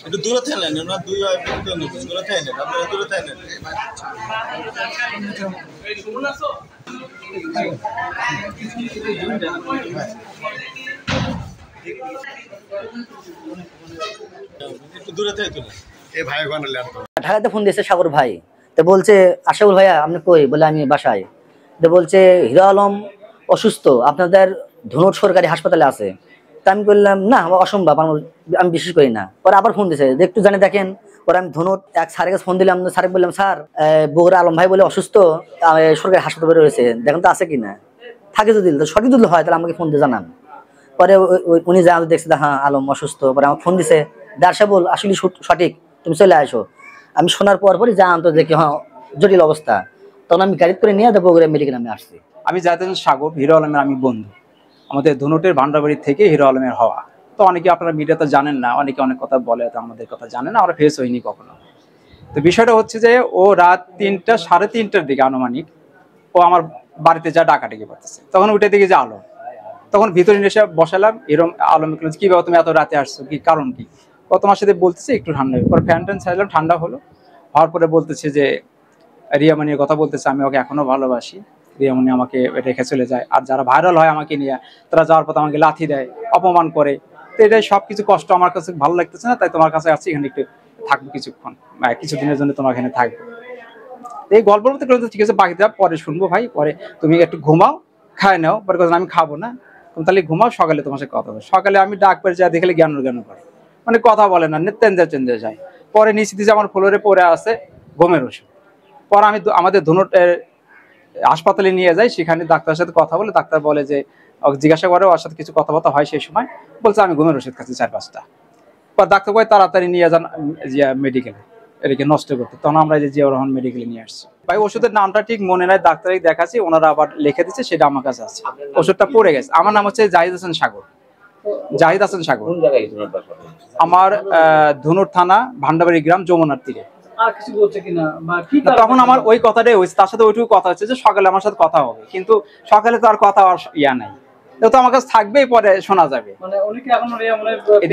একটু দূরে থাকলেন ওনার দুই দূরে থাকলেন আপনারা দূরে থাকলেন একটু দূরে থেকে তুলে এই ভাই ঢাকাতে ফোন দিয়েছে সাগর ভাই, তো বলছে আশাকুল ভাইয়া আপনি কই? বলে আমি বাসায়। তো বলছে হিরো আলম অসুস্থ, আপনাদের ধনুট সরকারি হাসপাতালে আছে। তা আমি বললাম না, আমার অসম্ভব, আমি বিশ্বাস করি না। পরে আবার ফোন দিয়েছে একটু জানে দেখেন। পরে আমি ধনুট এক স্যারের কাছে ফোন দিলাম, স্যার বললাম স্যার বগুড়া আলম ভাই বলে অসুস্থ, সরকারি হাসপাতালে রয়েছে, দেখেন তো আছে কিনা, থাকে যদি সঠিক যদি হয় তাহলে আমাকে ফোন দিয়ে জানান। পরে উনি যা দেখছে হ্যাঁ আলম অসুস্থ। পরে আমাকে ফোন দিছে দারসা বল আসলে সঠিক, তুমি চলে আসো। আমি শোনার পরই যা আনতো দেখি হ্যাঁ জটিল অবস্থা, তখন আমি গাড়ি করে নিয়ে বগুড়া মেডিকেল আমি আসছি। আমি জাহিদ সাগর, হিরো আলমের আমি বন্ধু। আমাদের ধনুটের ভান্ডারবাড়ি থেকে হিরো আলমের হওয়া। তো অনেকে আপনারা মিডিয়াতে জানেন না, অনেকে অনেক কথা বলে, তো আমাদের কথা জানেন না, আমরা ফেস হইনি কখনো। তো বিষয়টা হচ্ছে যে ও রাত 3টা সাড়ে 3টার দিকে আনুমানিক ও আমার বাড়িতে যা ডাকাডাকি করতেছে, তখন উঠে দিকে যে আলো, তখন ভিতরে এসে বসালাম। এরকম আলম কি বাবা তুমি এত রাতে আসছো, কি কারণ কি? ও তোমার সাথে বলতেছে একটু ঠান্ডা। পরে ফ্যান ট্যান ছাড়লাম, ঠান্ডা হলো। হওয়ার পরে বলতেছে যে রিয়ামনির কথা বলতেছে, আমি ওকে এখনো ভালোবাসি, রিয়ামনি আমাকে রেখে চলে যায়। আর যারা ভাইরাল হয় আমাকে নিয়ে, তারা যাওয়ার পথে আমাকে লাথি দেয়, অপমান করে। তো এটাই সবকিছু কষ্ট আমার কাছে ভালো লাগতেছে না, তাই তোমার কাছে আসছি, এখানে একটু থাকবো কিছুক্ষণ, কিছুদিনের জন্য তোমার এখানে থাকবো। এই গল্প বলতে গেলে ঠিক আছে, বাকিটা পরে শুনবো ভাই, পরে তুমি একটু ঘুমাও, খায় নাও। পরে কথা আমি খাবো না, তুমি তাহলে ঘুমাও, সকালে তোমার সাথে কথা হবে। সকালে আমি ডাক পেরে যা দেখলে জ্ঞান করে, মানে কথা বলে না, চেঞ্জে যায়। পরে নিচে দিয়েছে আমার ফ্লোরে পড়ে আছে ঘুমের ওষুধ। পরে আমি আমাদের ধনুটের হাসপাতালে নিয়ে যাই, সেখানে ডাক্তারের সাথে কথা বলে, ডাক্তার বলে যে জিজ্ঞাসা করে ওর সাথে কিছু কথাবার্তা হয় সেই সময়, বলছে আমি ঘুমের ওষুধ খাচ্ছি 4-5টা। পর ডাক্তার বলে তাড়াতাড়ি নিয়ে যান মেডিকেলে, এটাকে নষ্ট করতে। তখন আমরা যে জিয়াউর রহমান মেডিকেলে নিয়ে আসছি। ভাই ওষুধের নামটা ঠিক মনে নাই, ডাক্তারই দেখাচ্ছি, ওনারা আবার লিখে দিচ্ছে, সেটা আমার কাছে আছে। ওষুধটা পড়ে গেছে। আমার নাম হচ্ছে জাহিদ হাসান সাগর, জাহিদ হাসান সাগর। আমার ধনুট থানা, ভান্ডারবাড়ি গ্রাম, যমুনার তীরে। তখন আমার ওই কথাটাই হয়েছে, তার সাথে ওইটুকু কথা হচ্ছে যে সকালে আমার সাথে কথা হবে, কিন্তু সকালে তো আর কথা ইয়া নাই, তো আমার কাছে থাকবেই, পরে শোনা যাবে।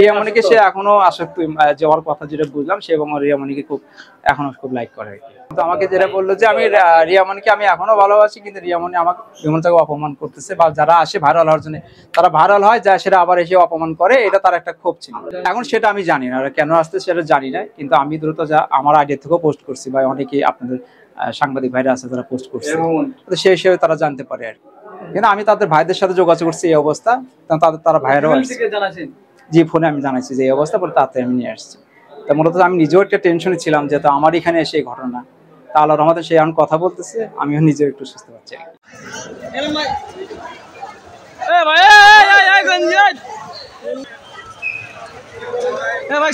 রিয়ামনিকে সে এখনো আসক্ত, যে ওর কথা যেটা বুঝলাম, সে এবং রিয়ামনিকে এখনো খুব লাইক করে। তো আমাকে যেটা বললো যে আমি রিয়ামনিকে আমি এখনো ভালোবাসি, কিন্তু রিয়ামনি আমাকে রিয়ামনিকে অপমান করতেছে, বা যারা আসে ভাইরাল হওয়ার জন্য তারা ভাইরাল হয়, যা সেটা আবার এসে অপমান করে, এটা তার একটা ক্ষোভ ছিল। এখন সেটা আমি জানি না কেন আসতে, সেটা জানি না, কিন্তু আমি দ্রুত যা আমার আইডিয়া থেকেও পোস্ট করছি, বা অনেকে আপনাদের সাংবাদিক ভাইরা আছে তারা পোস্ট করছে, তো সেই হিসেবে তারা জানতে পারে আর কি। কিন্তু আমি তাদের ভাইদের সাথে যোগাযোগ করছি এই অবস্থা, তারা ভাইয়েরও জি ফোনে আমি জানাইছি যে এই অবস্থা, বলে তাড়াতাড়ি আমি নিয়ে আসছি। তা মূলত আমি নিজেও একটা টেনশনে ছিলাম, যে তো আমার এখানে এসে এই ঘটনা, তা আল্লাহর রহমতে সে এখন কথা বলতেছে, আমিও নিজেও একটু সুস্থ পাচ্ছি। ভাই